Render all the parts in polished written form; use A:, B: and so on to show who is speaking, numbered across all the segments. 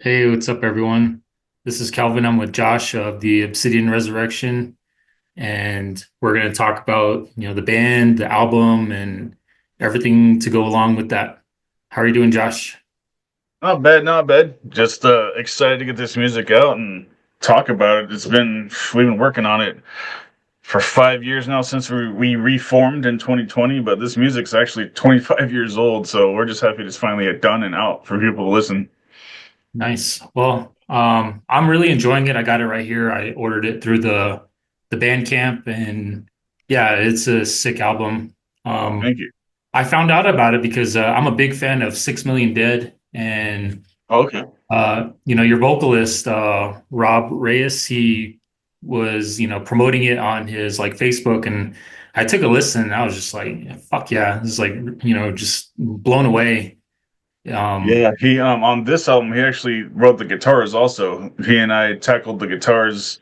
A: Hey, what's up, everyone? This is Calvin. I'm with Josh of the Obsidian Resurrection, and we're going to talk about, the band, the album, and everything to go along with that. How are you doing, Josh?
B: Not bad, not bad. Just excited to get this music out and talk about it. We've been working on it for 5 years now since we reformed in 2020, but this music's actually 25 years old, so we're just happy it's finally done and out for people to listen.
A: Nice. Well, I'm really enjoying it. I got it right here. I ordered it through the Bandcamp, and yeah, it's a sick album. Um,
B: Thank you.
A: I found out about it because I'm a big fan of 6 Million Dead, and
B: Okay.
A: your vocalist, Rob Reyes, he was, promoting it on his like Facebook, and I took a listen and I was just like, fuck yeah. It's like, just blown away. Um,
B: Yeah, he on this album he actually wrote the guitars also. He and I tackled the guitars,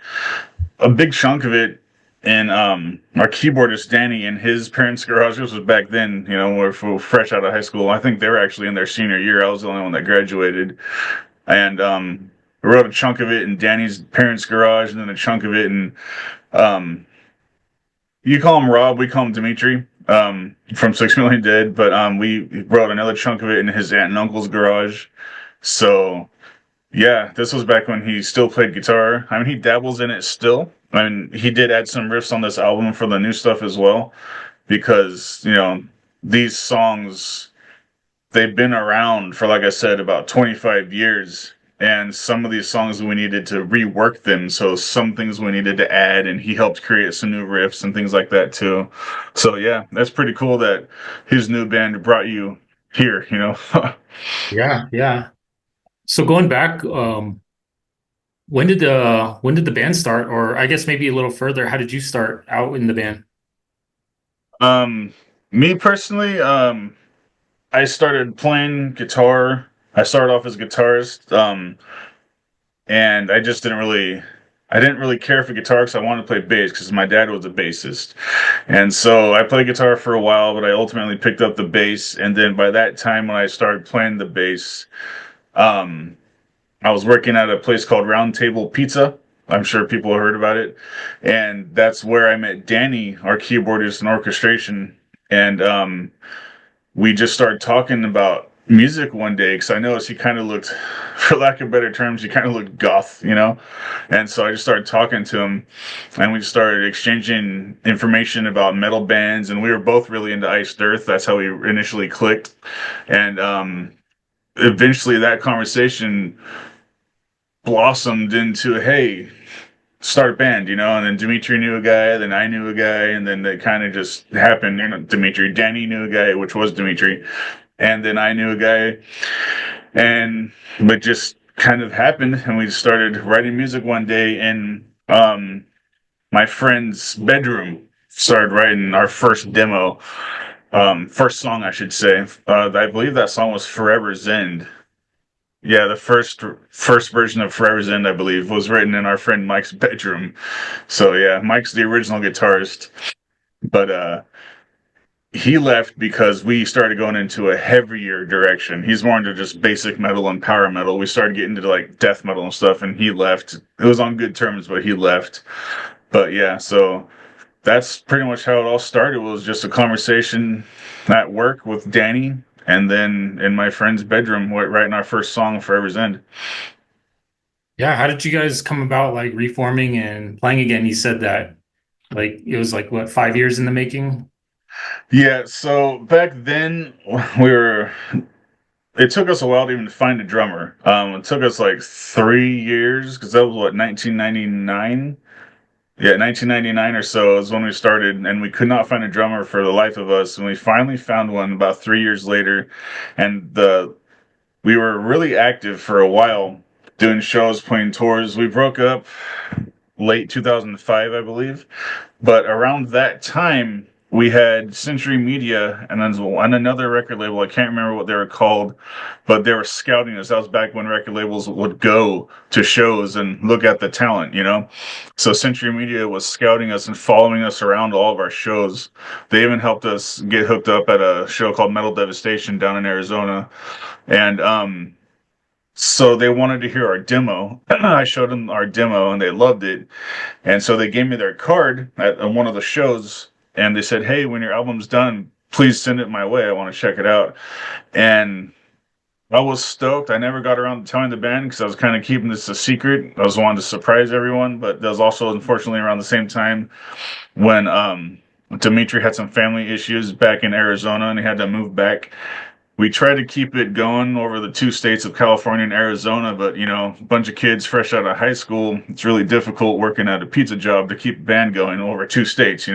B: a big chunk of it, and our keyboardist Danny in his parents' garage. This was back then, we're fresh out of high school. I think they were actually in their senior year. I was the only one that graduated, and we wrote a chunk of it in Danny's parents' garage, and then a chunk of it in um, you call him Rob, we call him Dimitri, from 6 Million Dead, but we wrote another chunk of it in his aunt and uncle's garage. So yeah, this was back when he still played guitar. I mean, he dabbles in it still. I mean, he did add some riffs on this album for the new stuff as well, because these songs, they've been around for, like I said, about 25 years. And some of these songs we needed to rework them. So some things we needed to add, and he helped create some new riffs and things like that too. So yeah, that's pretty cool that his new band brought you here.
A: yeah, yeah. So going back, when did the band start? Or I guess maybe a little further, how did you start out in the band?
B: Um, Me personally, I started playing guitar. I started off as a guitarist, and I didn't really care for guitar because I wanted to play bass because my dad was a bassist, and so I played guitar for a while, but I ultimately picked up the bass, and then by that time when I started playing the bass, um, I was working at a place called Round Table Pizza. I'm sure people have heard about it, and that's where I met Danny, our keyboardist and orchestration, and we just started talking about music one day because I noticed he kind of looked, for lack of better terms, he kind of looked goth. And so I just started talking to him, and we started exchanging information about metal bands, and we were both really into Iced Earth. That's how we initially clicked, and eventually that conversation blossomed into, hey, start a band. And then Dimitri knew a guy, then I knew a guy, and then it kind of just happened. Dimitri, Danny knew a guy, which was Dimitri, and then I knew a guy, and it just kind of happened, and we started writing music one day in my friend's bedroom. Started writing our first demo, first song, I should say. I believe that song was "Forever's End." Yeah, the first version of "Forever's End," I believe, was written in our friend Mike's bedroom. So yeah, Mike's the original guitarist, but he left because we started going into a heavier direction. He's more into just basic metal and power metal. We started getting into like death metal and stuff, and he left. It was on good terms, but he left. But yeah, so that's pretty much how it all started. It was just a conversation at work with Danny, and then in my friend's bedroom, writing our first song, "Forever's End."
A: Yeah, how did you guys come about like reforming and playing again? You said that like it was like what, 5 years in the making?
B: Yeah, so back then we were it took us a while to even find a drummer. It took us like 3 years because that was what 1999. Yeah, 1999 or so is when we started, and we could not find a drummer for the life of us. And we finally found one about 3 years later, and the we were really active for a while, doing shows, playing tours. We broke up late 2005, I believe. But around that time, we had Century Media and another record label. I can't remember what they were called, but they were scouting us. That was back when record labels would go to shows and look at the talent. So Century Media was scouting us and following us around all of our shows. They even helped us get hooked up at a show called Metal Devastation down in Arizona. And So they wanted to hear our demo. I showed them our demo and they loved it. And so they gave me their card at one of the shows and they said, "Hey, when your album's done, please send it my way. I want to check it out." And I was stoked. I never got around to telling the band because I was kind of keeping this a secret. I was wanting to surprise everyone, but that was also unfortunately around the same time when Dimitri had some family issues back in Arizona and he had to move back. We tried to keep it going over the two states of California and Arizona, but a bunch of kids fresh out of high school, it's really difficult working at a pizza job to keep a band going over two states.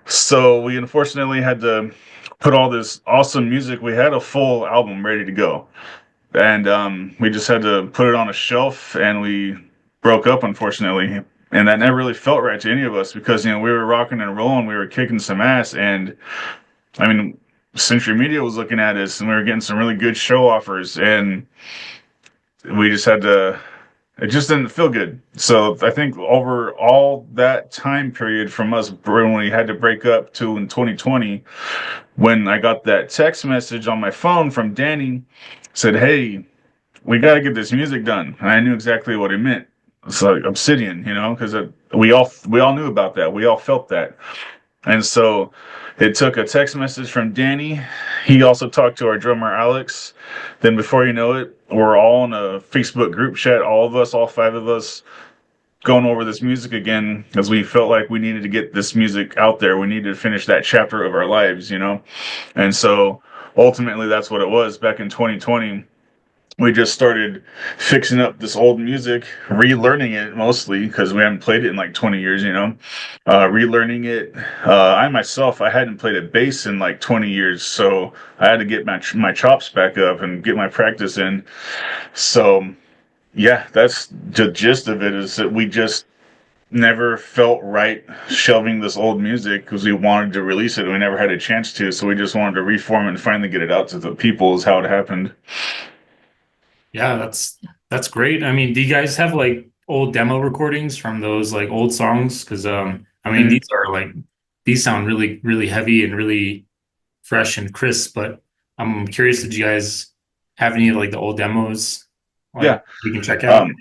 B: So we unfortunately had to put all this awesome music. We had a full album ready to go, and we just had to put it on a shelf, and we broke up, unfortunately. And that never really felt right to any of us because we were rocking and rolling, we were kicking some ass, and I mean, Century Media was looking at us, and we were getting some really good show offers, and we just had to. It just didn't feel good. So I think over all that time period from us when we had to break up to in 2020, when I got that text message on my phone from Danny, said, "Hey, we got to get this music done." And I knew exactly what it meant. It's like Obsidian, because we all knew about that. We all felt that. And so it took a text message from Danny. He also talked to our drummer, Alex. Then before you know it, we're all in a Facebook group chat, all of us, all five of us, going over this music again because we felt like we needed to get this music out there. We needed to finish that chapter of our lives. And so ultimately, that's what it was back in 2020. We just started fixing up this old music, relearning it mostly because we haven't played it in like 20 years. Relearning it. I myself, I hadn't played a bass in like 20 years, so I had to get my chops back up and get my practice in. So yeah, that's the gist of it. Is that we just never felt right shelving this old music because we wanted to release it. We never had a chance to, so we just wanted to reform and finally get it out to the people. Is how it happened.
A: Yeah, that's great. I mean, do you guys have like old demo recordings from those like old songs? Because I mean,
B: Mhm.
A: these sound really, really heavy and really fresh and crisp, but I'm curious, did you guys have any of like the old demos like
B: Yeah.
A: we can check out?
B: Um,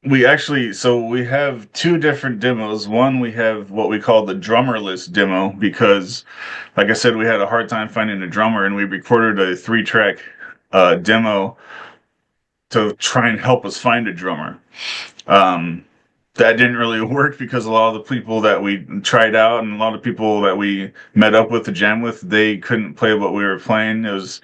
B: we have two different demos. One, we have what we call the drummerless demo because, like I said, we had a hard time finding a drummer, and we recorded a three-track demo to try and help us find a drummer. Um, that didn't really work because a lot of the people that we tried out and a lot of people that we met up with to jam with, they couldn't play what we were playing. It was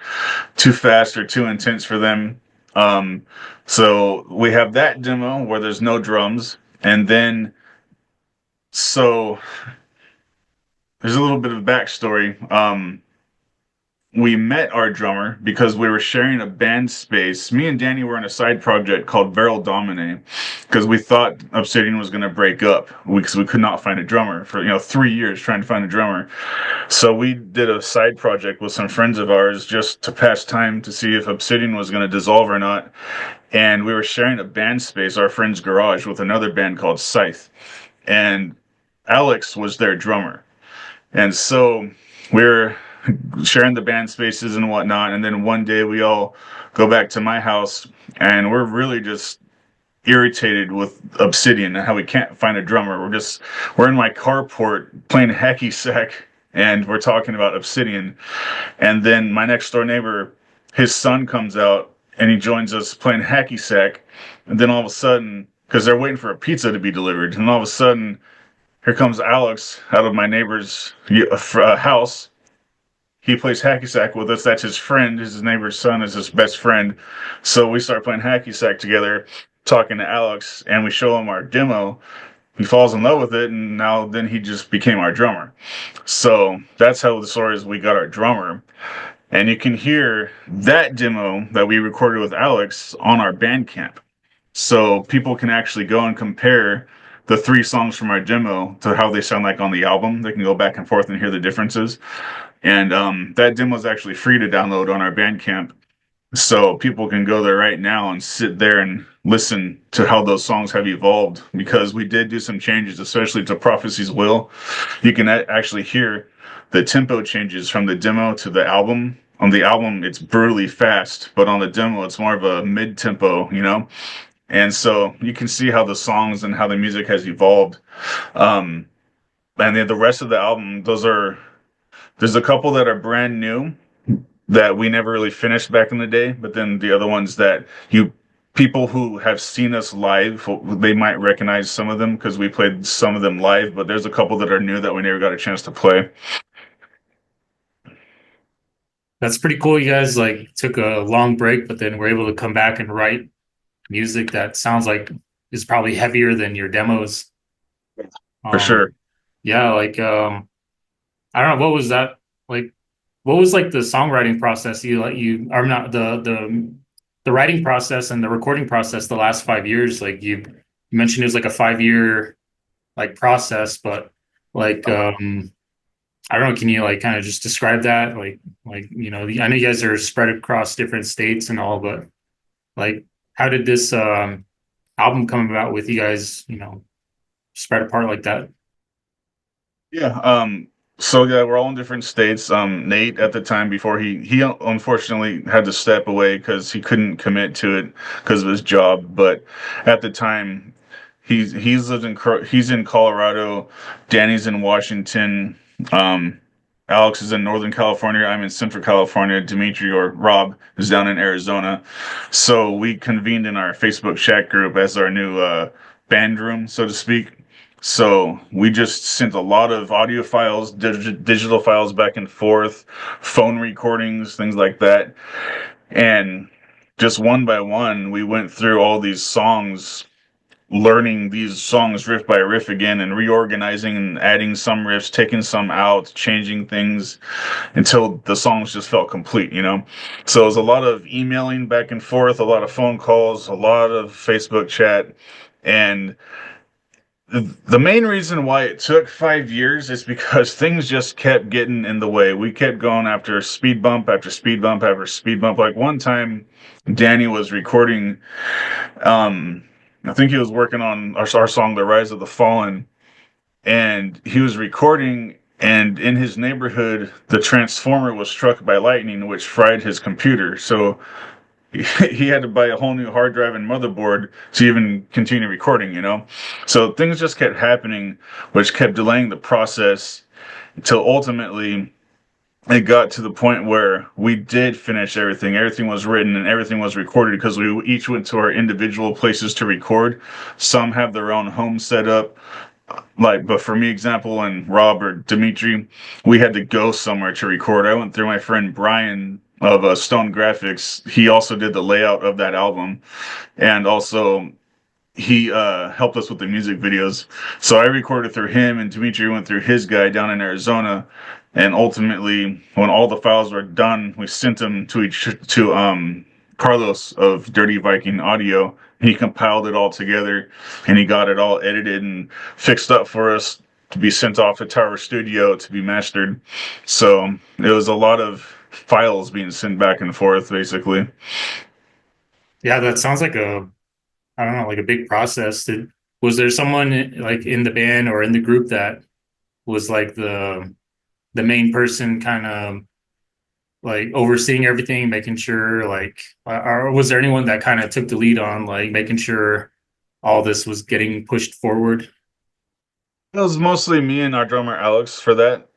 B: too fast or too intense for them. Um, so we have that demo where there's no drums, and then so there's a little bit of backstory. We met our drummer because we were sharing a band space. Me and Danny were in a side project called Beryl Domine because we thought Obsidian was going to break up because we could not find a drummer for 3 years trying to find a drummer. So we did a side project with some friends of ours just to pass time to see if Obsidian was going to dissolve or not. And we were sharing a band space, our friend's garage, with another band called Scythe. And Alex was their drummer. And so we're sharing the band spaces and whatnot. And then one day we all go back to my house and we're really just irritated with Obsidian and how we can't find a drummer. We're in my carport playing hacky sack and we're talking about Obsidian. And then my next door neighbor, his son comes out and he joins us playing hacky sack. And then all of a sudden, because they're waiting for a pizza to be delivered, and all of a sudden, here comes Alex out of my neighbor's house. He plays hacky sack with us. That's his friend. His neighbor's son is his best friend. So we start playing hacky sack together, talking to Alex, and we show him our demo. He falls in love with it, and now then he just became our drummer. So that's how the story is. We got our drummer, and you can hear that demo that we recorded with Alex on our Bandcamp. So people can actually go and compare the three songs from our demo to how they sound like on the album. They can go back and forth and hear the differences. And that demo is actually free to download on our Bandcamp. So people can go there right now and sit there and listen to how those songs have evolved because we did do some changes, especially to Prophecy's Will. You can actually hear the tempo changes from the demo to the album on the album it's brutally fast, but on the demo it's more of a mid-tempo, you know? And so you can see how the songs and how the music has evolved. Um, and then the rest of the album, there's a couple that are brand new that we never really finished back in the day, but then the other ones that you people who have seen us live, they might recognize some of them because we played some of them live, but there's a couple that are new that we never got a chance to play.
A: That's pretty cool. You guys like took a long break, but then were able to come back and write music that sounds like is probably heavier than your demos.
B: For sure.
A: Um, yeah, like I don't know, what was that like? What was like the songwriting process? You like you are not the writing process and the recording process the last 5 years. Like you mentioned, it was like a 5 year like process, but like I don't know. Can you like kind of just describe that? Like I know you guys are spread across different states and all, but like how did this album come about with you guys? Spread apart like that.
B: Yeah. So yeah, we're all in different states. Nate at the time before he unfortunately had to step away because he couldn't commit to it because of his job. But at the time, he's in Colorado. Danny's in Washington. Um, Alex is in Northern California. I'm in Central California. Dimitri or Rob is down in Arizona. So we convened in our Facebook chat group as our new band room, so to speak. So we just sent a lot of audio files, digital files back and forth, phone recordings, things like that. And just one by one, we went through all these songs, learning these songs riff by riff again and reorganizing and adding some riffs, taking some out, changing things until the songs just felt complete, you know? So it was a lot of emailing back and forth, a lot of phone calls, a lot of Facebook chat. And the main reason why it took 5 years is because things just kept getting in the way. We kept going after speed bump after speed bump after speed bump. Like one time, Danny was recording, um, I think he was working on our song, The Rise of the Fallen, and he was recording. And in his neighborhood, the transformer was struck by lightning, which fried his computer. So he had to buy a whole new hard drive and motherboard to even continue recording, you know? So things just kept happening, which kept delaying the process until ultimately it got to the point where we did finish everything. Everything was written and everything was recorded because we each went to our individual places to record. Some have their own home set up. Like, but for me, example, and Rob or Dimitri, we had to go somewhere to record. I went through my friend Brian of Stone Graphics. He also did the layout of that album, and also he helped us with the music videos. So I recorded through him, and Dimitri went through his guy down in Arizona. And ultimately, when all the files were done, we sent them to Carlos of Dirty Viking Audio. He compiled it all together, and he got it all edited and fixed up for us to be sent off to Tower Studio to be mastered. So it was a lot of files being sent back and forth, basically.
A: Yeah, that sounds like a I don't know, like a big process. Was there someone like in the band or in the group that was like the main person kind of like overseeing everything, making sure like or was there anyone that kind of took the lead on like making sure all this was getting pushed forward?
B: It was mostly me and our drummer Alex for that.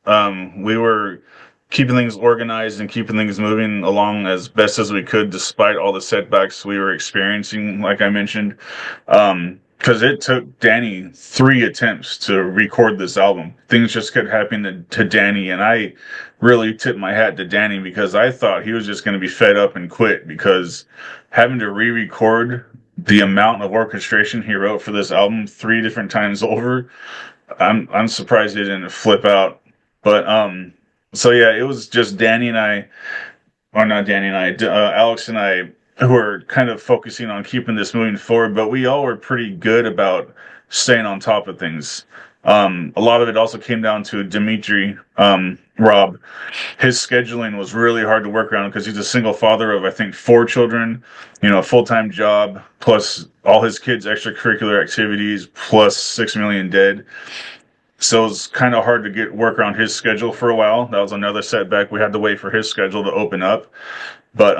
B: We were keeping things organized and keeping things moving along as best as we could, despite all the setbacks we were experiencing, like I mentioned. Because it took Danny 3 attempts to record this album. Things just kept happening to Danny, and I really tipped my hat to Danny because I thought he was just going to be fed up and quit because having to re-record the amount of orchestration he wrote for this album 3 different times over, I'm surprised he didn't flip out. But so yeah, it was just Danny and I, or not Danny and I, Alex and I, who were kind of focusing on keeping this moving forward. But we all were pretty good about staying on top of things. A lot of it also came down to Dimitri, Rob. His scheduling was really hard to work around because he's a single father of I think 4 children, you know, a full-time job plus all his kids' extracurricular activities plus 6 million dead. So it's kind of hard to get work around his schedule for a while. That was another setback. We had to wait for his schedule to open up. But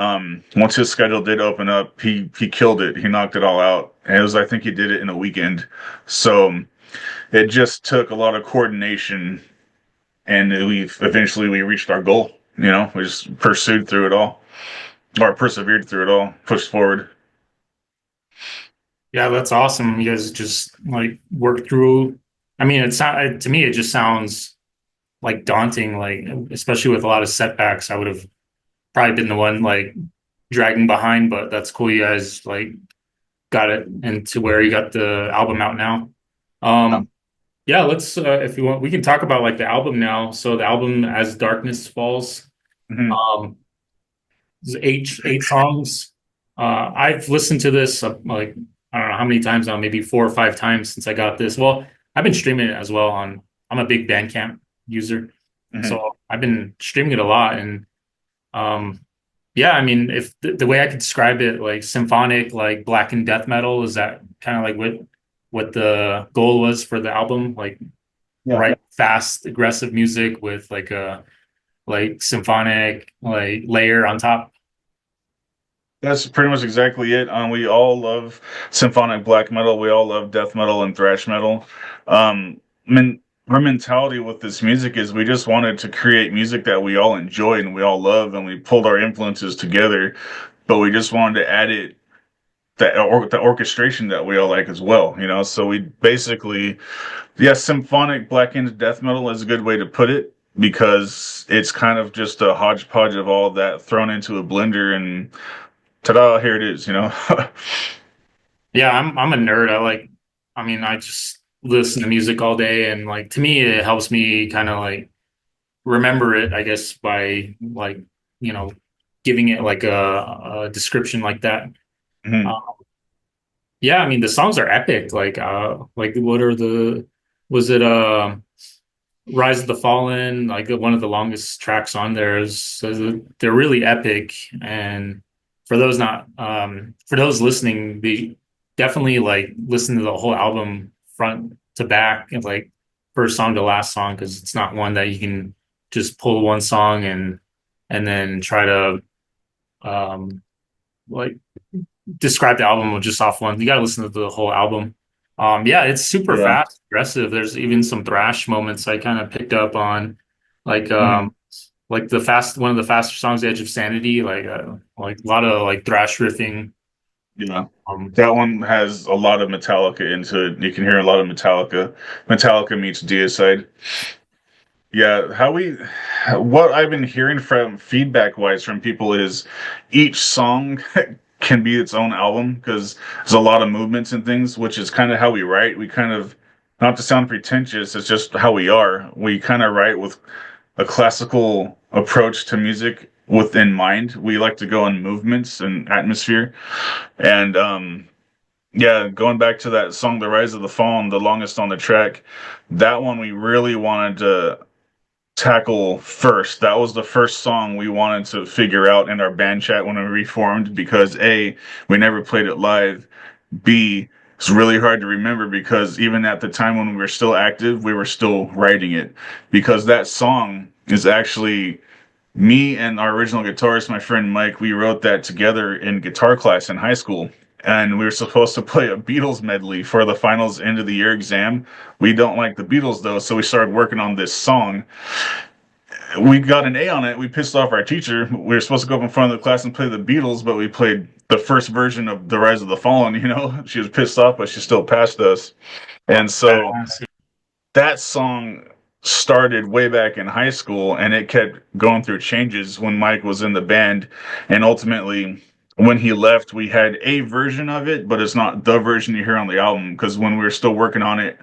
B: once his schedule did open up, he killed it. He knocked it all out. And it was, I think he did it in a weekend. So it just took a lot of coordination, and we reached our goal. You know, we just pursued through it all, or persevered through it all, pushed forward.
A: Yeah, that's awesome. You guys just like work through. I mean, to me, it just sounds like daunting, like especially with a lot of setbacks. I would have probably been the one like dragging behind, but that's cool. You guys like got it into where you got the album out now.
B: Yeah.
A: Um, yeah, let's if you want, we can talk about like the album now. So the album As Darkness Falls.
B: Hmm.
A: Um, There's eight songs. I've listened to this like I don't know how many times now, maybe 4 or 5 times since I got this. Well, I've been streaming it as well on. I'm a big Bandcamp user,
B: Hmm.
A: so I've been streaming it a lot. And um, yeah, I mean, if the way I could describe it, like symphonic, like black and death metal, is that kind of like what the goal was for the album? Like
B: Yeah.
A: right, fast, aggressive music with like a like symphonic like layer on top.
B: That's pretty much exactly it. We all love symphonic black metal. We all love death metal and thrash metal. I mean, our mentality with this music is we just wanted to create music that we all enjoy and we all love, and we pulled our influences together. But we just wanted to add it the orchestration that we all like as well. You know, so we basically, yes, symphonic black and death metal is a good way to put it because it's kind of just a hodgepodge of all of that thrown into a blender and ta-da, here it is, you know.
A: Yeah, I'm a nerd. I mean, I just listen to music all day, and like to me, it helps me kind of like remember it, I guess, by like, you know, giving it like a description like that.
B: Mhm.
A: Uh, yeah, I mean, the songs are epic. Like what are was it Rise of the Fallen, like one of the longest tracks on there is they're really epic. And for those listening, they definitely like listen to the whole album front to back and like first song to last song because it's not one that you can just pull one song and then try to um like describe the album with just off one. You got to listen to the whole album. Yeah, it's super
B: Yeah.
A: fast, aggressive. There's even some thrash moments I kind of picked up on, like
B: Mhm.
A: like the fast one of the faster songs, "The Edge of Sanity," like a lot of like thrash riffing.
B: Yeah.
A: Um,
B: That one has a lot of Metallica into it. You can hear a lot of Metallica. Metallica meets Deicide. Yeah, what I've been hearing from feedback wise from people is each song can be its own album because there's a lot of movements and things, which is kind of how we write. We kind of, not to sound pretentious, it's just how we are. We kind of write with a classical approach to music within mind. We like to go on movements and atmosphere. And yeah, going back to that song, The Rise of the Fallen, the longest on the track, that one we really wanted to tackle first. That was the first song we wanted to figure out in our band chat when we reformed because A, we never played it live. B, it's really hard to remember because even at the time when we were still active, we were still writing it because that song is actually me and our original guitarist, my friend Mike, we wrote that together in guitar class in high school. And we were supposed to play a Beatles medley for the finals end of the year exam. We don't like the Beatles though, so we started working on this song. We got an A on it. We pissed off our teacher. We were supposed to go up in front of the class and play the Beatles, but we played the first version of The Rise of the Fallen, you know? She was pissed off, but she still passed us. And so
A: Badass.
B: that song started way back in high school and it kept going through changes when Mike was in the band. And ultimately, when he left, we had a version of it, but it's not the version you hear on the album because when we were still working on it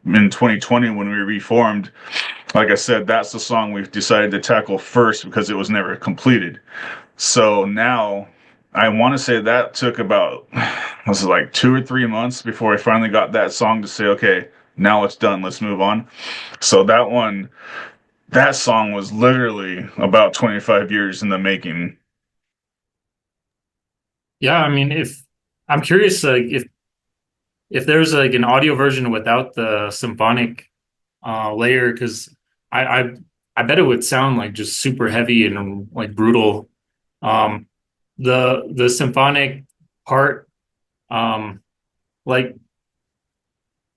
B: in 2020, when we reformed, like I said, that's the song we've decided to tackle first because it was never completed. So now I want to say that took about, was it like 2 or 3 months before I finally got that song to say, okay, now it's done. Let's move on. So that song was literally about 25 years in the making.
A: Yeah, I mean, if I'm curious, like if there's like an audio version without the symphonic layer because I, I I bet it would sound like just super heavy and like brutal. Um, the symphonic part, um, like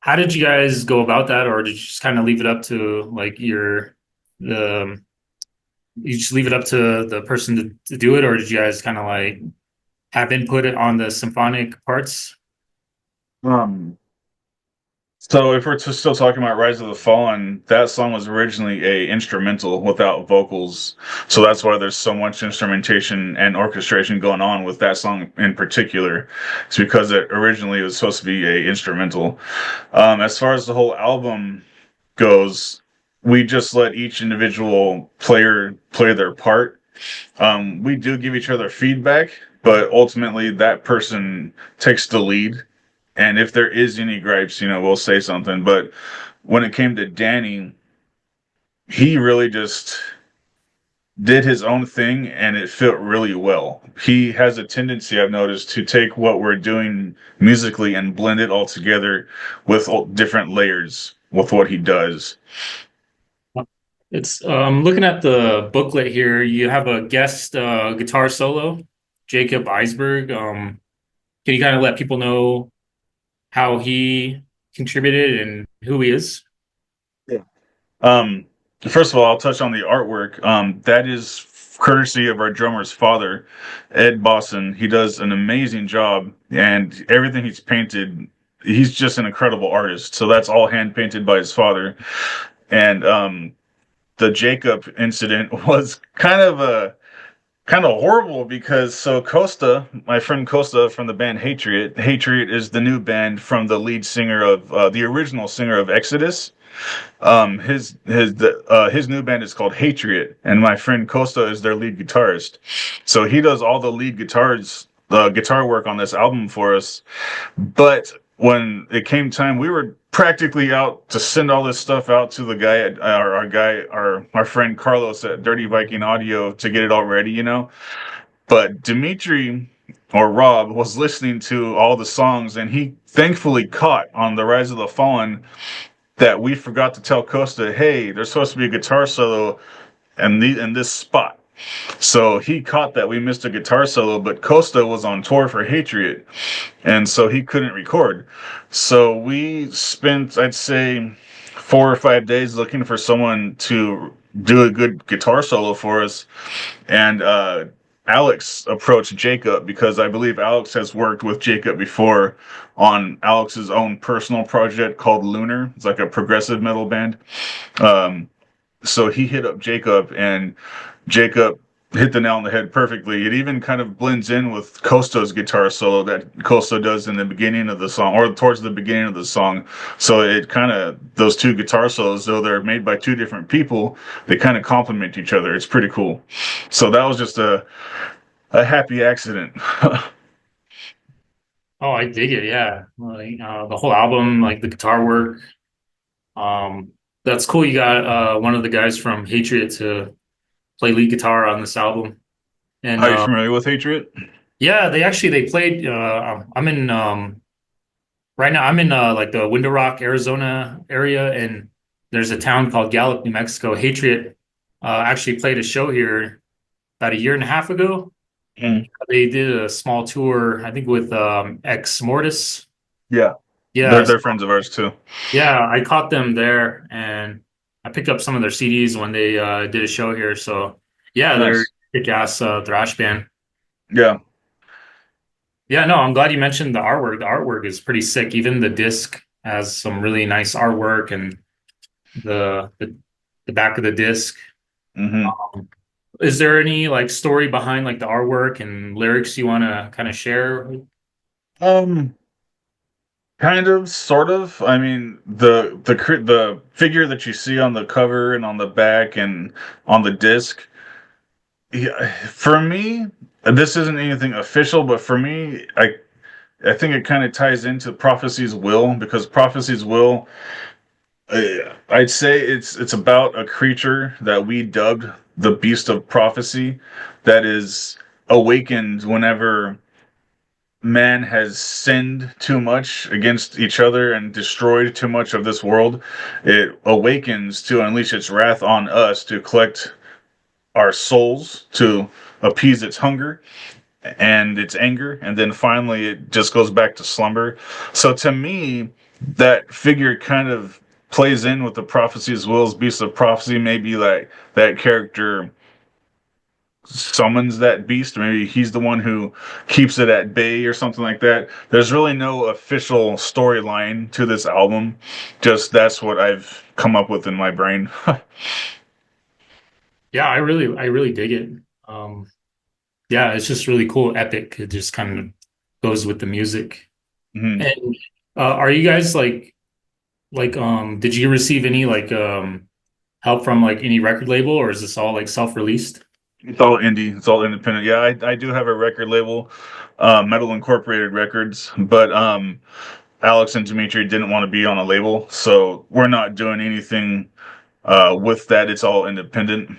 A: how did you guys go about that, or did you just kind of leave it up to like the you just leave it up to the person to do it, or did you guys kind of like have input on the symphonic parts?
B: Um, so if we're still talking about Rise of the Fallen, that song was originally a instrumental without vocals. So that's why there's so much instrumentation and orchestration going on with that song in particular. It's because it originally was supposed to be a instrumental. As far as the whole album goes, we just let each individual player play their part. We do give each other feedback, but ultimately that person takes the lead. And if there is any gripes, we'll say something. But when it came to Danny, he really just did his own thing and it fit really well. He has a tendency, I've noticed, to take what we're doing musically and blend it all together with all different layers with what he does.
A: It's looking at the booklet here. You have a guest guitar solo, Jacob Eisberg. Can you kind of let people know how he contributed and who he is?
B: Yeah. Um, First of all, I'll touch on the artwork. That is courtesy of our drummer's father, Ed Boston. He does an amazing job, and everything he's painted, he's just an incredible artist. So that's all hand painted by his father. And the Jacob incident was kind of horrible because so Costa, my friend Costa from the band Hatred, Hatred is the new band from the lead singer of the original singer of Exodus. His new band is called Hatred, and my friend Costa is their lead guitarist. So he does all the lead guitar work on this album for us. But when it came time, we were practically out to send all this stuff out to the guy at our friend Carlos at Dirty Viking Audio to get it all ready, But Dimitri or Rob was listening to all the songs, and he thankfully caught on the Rise of the Fallen that we forgot to tell Costa, hey, there's supposed to be a guitar solo in this spot. So he caught that we missed a guitar solo, but Costa was on tour for Hatred, and so he couldn't record. So we spent, I'd say, 4 or 5 days looking for someone to do a good guitar solo for us. And Alex approached Jacob because I believe Alex has worked with Jacob before on Alex's own personal project called Lunar. It's like a progressive metal band. Um, so he hit up Jacob, and Jacob hit the nail on the head perfectly. It even kind of blends in with Costa's guitar solo that Costa does in the beginning of the song, or towards the beginning of the song. So it kind of, those two guitar solos, though they're made by two different people, they kind of complement each other. It's pretty cool. So that was just a happy accident.
A: Oh, I dig it. Yeah, like the whole album, like the guitar work. Um, that's cool. You got one of the guys from Hatred to play lead guitar on this album, and
B: Are you familiar with Hatred?
A: yeah, they played. I'm in right now. I'm in like the Window Rock, Arizona area, and there's a town called Gallup, New Mexico. Hatred actually played a show here about a year and a half ago.
B: Mm.
A: They did a small tour, I think, with Ex Mortis.
B: Yeah,
A: Yeah,
B: they're friends of ours too.
A: yeah, I caught them there, and I picked up some of their CDs when they did a show here. So yeah, they're
B: Nice.
A: kick-ass thrash band.
B: Yeah.
A: Yeah, no, I'm glad you mentioned the artwork. The artwork is pretty sick. Even the disc has some really nice artwork, and the back of the disc.
B: Hmm.
A: Is there any like story behind like the artwork and lyrics you want to kind of share?
B: Um, Kind of, sort of. I mean, the figure that you see on the cover and on the back and on the disc. Yeah, for me, this isn't anything official, but for me, I think it kind of ties into Prophecy's Will because Prophecy's Will, I'd say it's about a creature that we dubbed the Beast of Prophecy, that is awakened whenever man has sinned too much against each other and destroyed too much of this world, it awakens to unleash its wrath on us to collect our souls, to appease its hunger and its anger, and then finally it just goes back to slumber. So to me, that figure kind of plays in with the prophecies, wills, beasts of prophecy. Maybe like that character summons that beast, or maybe he's the one who keeps it at bay or something like that. There's really no official storyline to this album. Just that's what I've come up with in my brain.
A: Yeah, I really dig it. Um, yeah, it's just really cool, epic. It just kind of goes with the music.
B: Mhm.
A: And are you guys did you receive any help from like any record label, or is this all like self-released?
B: It's all indie. It's all independent. Yeah, I do have a record label, Metal Incorporated Records, but Alex and Dimitri didn't want to be on a label, so we're not doing anything with that. It's all independent.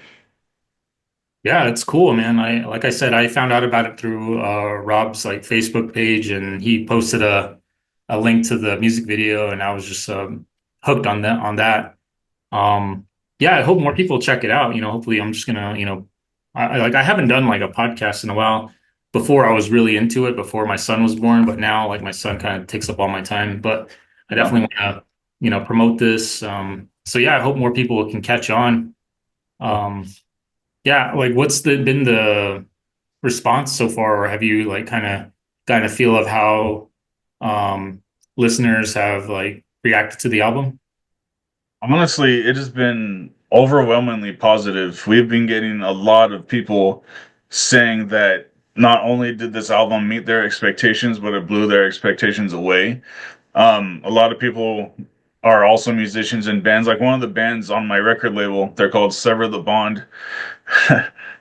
A: Yeah, it's cool, man. Like I said, I found out about it through Rob's like Facebook page, and he posted a link to the music video, and I was just hooked on that. Um, yeah, I hope more people check it out. Hopefully, I'm just gonna, I haven't done like a podcast in a while. Before I was really into it before my son was born, but now like my son kind of takes up all my time. But I
B: Yeah.
A: definitely want to, promote this. So yeah, I hope more people can catch on. Um, yeah, like what's been the response so far, or have you like kind of feel of how um listeners have like reacted to the album?
B: Honestly, it has been overwhelmingly positive. We've been getting a lot of people saying that not only did this album meet their expectations, but it blew their expectations away. A lot of people are also musicians in bands. Like one of the bands on my record label, they're called Sever the Bond.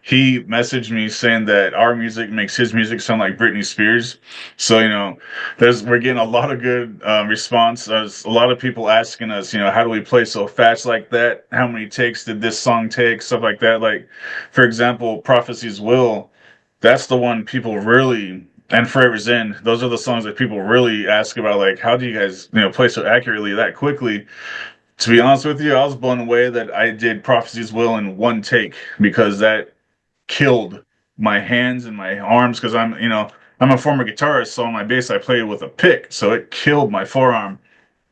B: He messaged me saying that our music makes his music sound like Britney Spears. So we're getting a lot of good response. There's a lot of people asking us, how do we play so fast like that? How many takes did this song take? Stuff like that. Like, for example, Prophecies Will. That's the one people really, and Forever's End. Those are the songs that people really ask about. Like, how do you guys, play so accurately that quickly? To be honest with you, I was blown away that I did Prophecies Will in one take because that killed my hands and my arms because I'm a former guitarist, so on my bass I play with a pick, so it killed my forearm.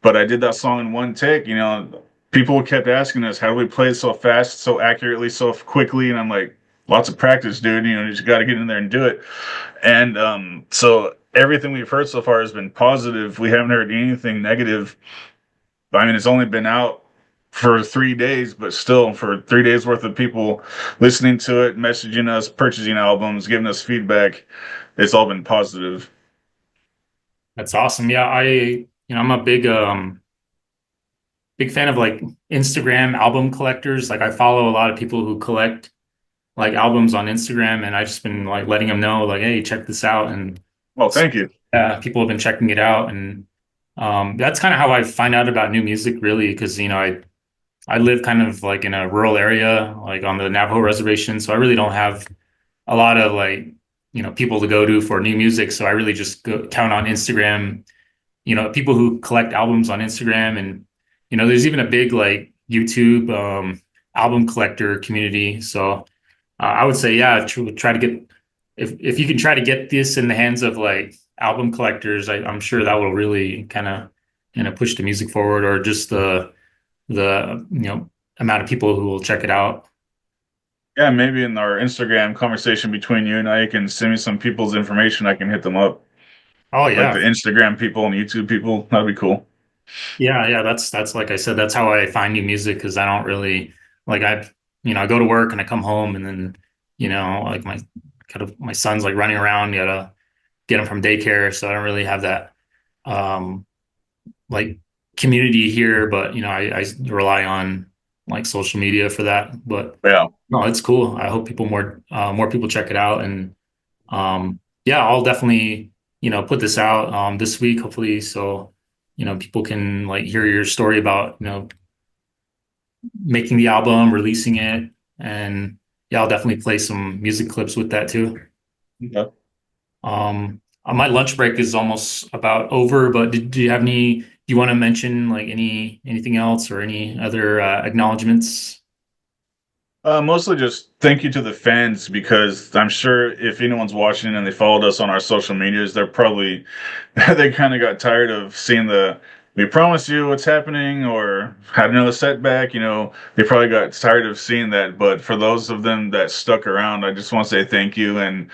B: But I did that song in one take. People kept asking us, how do we play so fast, so accurately, so quickly? And I'm like, lots of practice, dude. You just got to get in there and do it. And so everything we've heard so far has been positive. We haven't heard anything negative. I mean, it's only been out for 3 days, but still, for 3 days worth of people listening to it, messaging us, purchasing albums, giving us feedback, it's all been positive.
A: That's awesome. Yeah, I'm a big fan of like Instagram album collectors. Like I follow a lot of people who collect like albums on Instagram, and I've just been like letting them know like, hey, check this out. And
B: Well,
A: so,
B: thank you.
A: people have been checking it out, and that's kind of how I find out about new music, really, because I live kind of like in a rural area, like on the Navajo reservation, so I really don't have a lot of like people to go to for new music. So I really just count on Instagram, people who collect albums on Instagram, and there's even a big like YouTube album collector community. So I would say, yeah, try to get if you can try to get this in the hands of like album collectors, I'm sure that will really kind of push the music forward, or just the amount of people who will check it out.
B: Yeah, maybe in our Instagram conversation between you and I, you can send me some people's information. I can hit them up,
A: Oh
B: like the
A: yeah,
B: Instagram people and YouTube people. That'd be cool.
A: yeah. That's like I said, that's how I find new music, because I don't really like I go to work and I come home, and then like my son's like running around. You gotta get him from daycare, so I don't really have that um like community here. But I rely on like social media for that. But
B: Yeah.
A: no, it's cool. I hope more people check it out, and yeah, I'll definitely put this out this week, hopefully, so people can like hear your story about making the album, releasing it. And yeah, I'll definitely play some music clips with that too.
B: Okay.
A: um My lunch break is almost about over, but do you have any, do you want to mention like anything else or any other acknowledgements?
B: Mostly just thank you to the fans because I'm sure if anyone's watching and they followed us on our social medias, they're probably they kind of got tired of seeing the we promise you what's happening or had another setback. They probably got tired of seeing that. But for those of them that stuck around, I just want to say thank you. And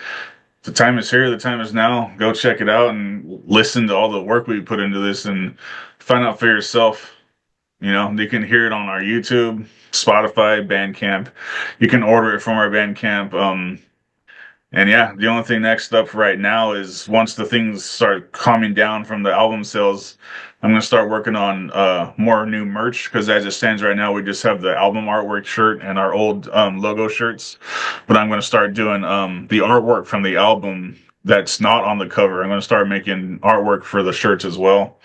B: the time is here. The time is now. Go check it out and listen to all the work we put into this and find out for yourself. You can hear it on our YouTube, Spotify, Bandcamp. You can order it from our Bandcamp. And yeah, the only thing next up right now is once the things start calming down from the album sales, I'm gonna start working on more new merch because as it stands right now, we just have the album artwork shirt and our old logo shirts. But I'm gonna start doing the artwork from the album that's not on the cover. I'm gonna start making artwork for the shirts as well.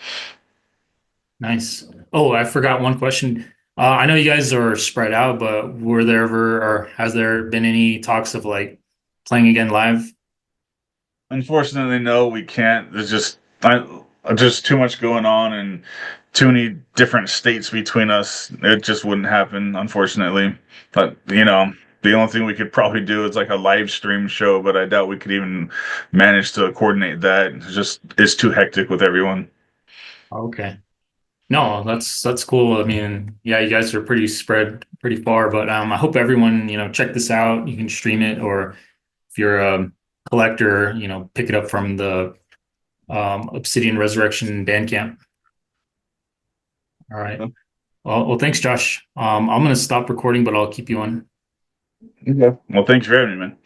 A: Nice. Oh, I forgot one question. I know you guys are spread out, but were there ever or has there been any talks of like playing again live?
B: Unfortunately, no, we can't. Just too much going on and too many different states between us. It just wouldn't happen, unfortunately. But the only thing we could probably do is like a live stream show, but I doubt we could even manage to coordinate that. It's too hectic with everyone.
A: Okay. No, that's cool. I mean, yeah, you guys are pretty spread pretty far, but I hope everyone, check this out. You can stream it, or if you're a collector, pick it up from the Obsidian Resurrection Bandcamp. All right. Well, thanks, Josh. I'm gonna stop recording, but I'll keep you on.
B: Okay. Well, thanks for having me, man.